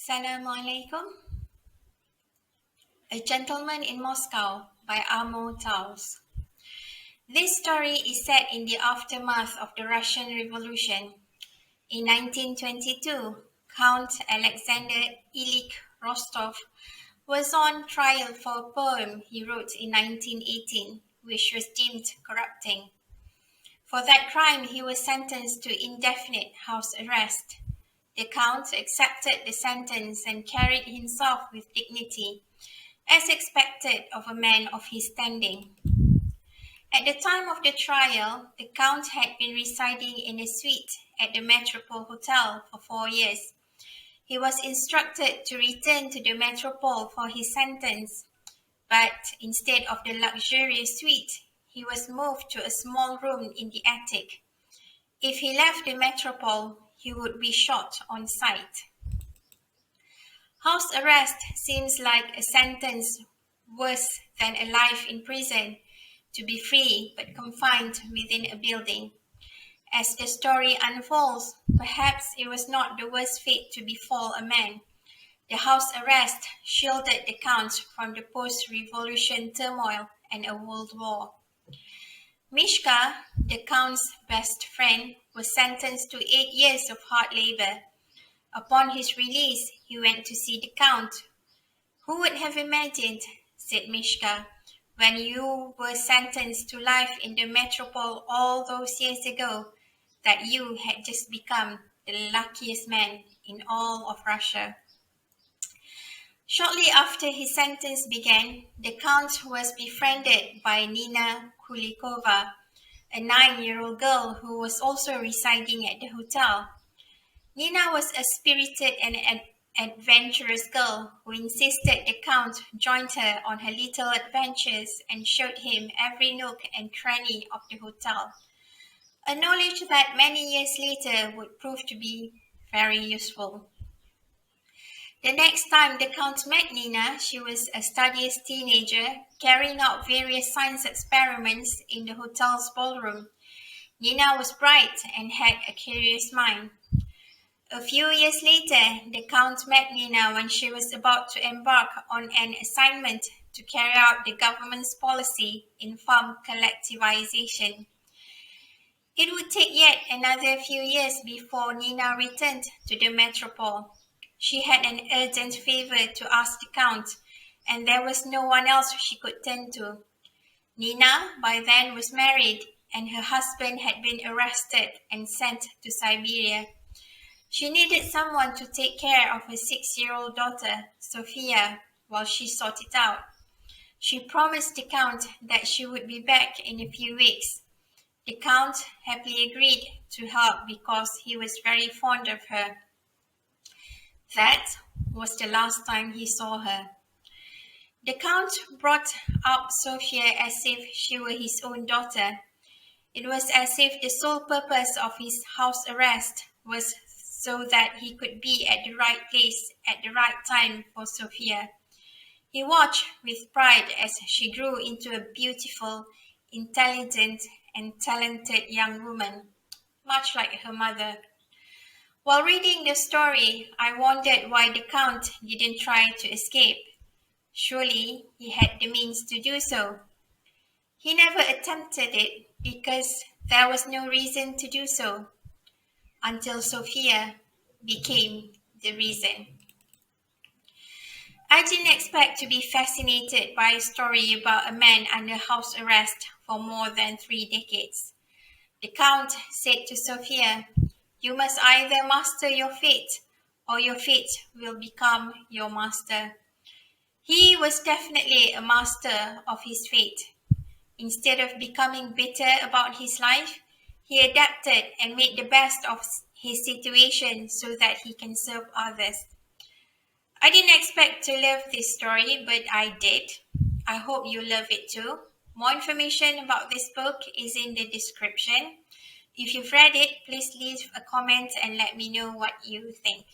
Assalamu alaikum. A Gentleman in Moscow by Amo Taus. This story is set in the aftermath of the Russian Revolution. In 1922, Count Alexander Ilyich Rostov was on trial for a poem he wrote in 1918, which was deemed corrupting. For that crime, he was sentenced to indefinite house arrest. The Count accepted the sentence and carried himself with dignity, as expected of a man of his standing. At the time of the trial, the Count had been residing in a suite at the Metropole Hotel for 4 years. He was instructed to return to the Metropole for his sentence, but instead of the luxurious suite, he was moved to a small room in the attic. If he left the Metropole, he would be shot on sight. House arrest seems like a sentence worse than a life in prison, to be free but confined within a building. As the story unfolds, perhaps it was not the worst fate to befall a man. The house arrest shielded the Count from the post-revolution turmoil and a world war. Mishka, the Count's best friend, was sentenced to 8 years of hard labor. Upon his release, he went to see the Count. "Who would have imagined," said Mishka, "when you were sentenced to life in the Metropole all those years ago, that you had just become the luckiest man in all of Russia?" Shortly after his sentence began, the Count was befriended by Nina Kulikova, a 9-year-old girl who was also residing at the hotel. Nina was a spirited and adventurous girl who insisted the Count joined her on her little adventures and showed him every nook and cranny of the hotel, a knowledge that many years later would prove to be very useful. The next time the Count met Nina, she was a studious teenager carrying out various science experiments in the hotel's ballroom. Nina was bright and had a curious mind. A few years later, the Count met Nina when she was about to embark on an assignment to carry out the government's policy in farm collectivization. It would take yet another few years before Nina returned to the Metropole. She had an urgent favor to ask the Count, and there was no one else she could turn to. Nina, by then, was married, and her husband had been arrested and sent to Siberia. She needed someone to take care of her 6-year-old daughter, Sophia, while she sorted it out. She promised the Count that she would be back in a few weeks. The Count happily agreed to help because he was very fond of her. That was the last time he saw her. The Count brought up Sophia as if she were his own daughter. It was as if the sole purpose of his house arrest was so that he could be at the right place at the right time for Sophia. He watched with pride as she grew into a beautiful, intelligent, and talented young woman, much like her mother. While reading the story, I wondered why the Count didn't try to escape. Surely he had the means to do so. He never attempted it because there was no reason to do so, until Sophia became the reason. I didn't expect to be fascinated by a story about a man under house arrest for more than 3 decades. The Count said to Sophia, "You must either master your fate, or your fate will become your master." He was definitely a master of his fate. Instead of becoming bitter about his life, he adapted and made the best of his situation so that he can serve others. I didn't expect to love this story, but I did. I hope you love it too. More information about this book is in the description. If you've read it, please leave a comment and let me know what you think.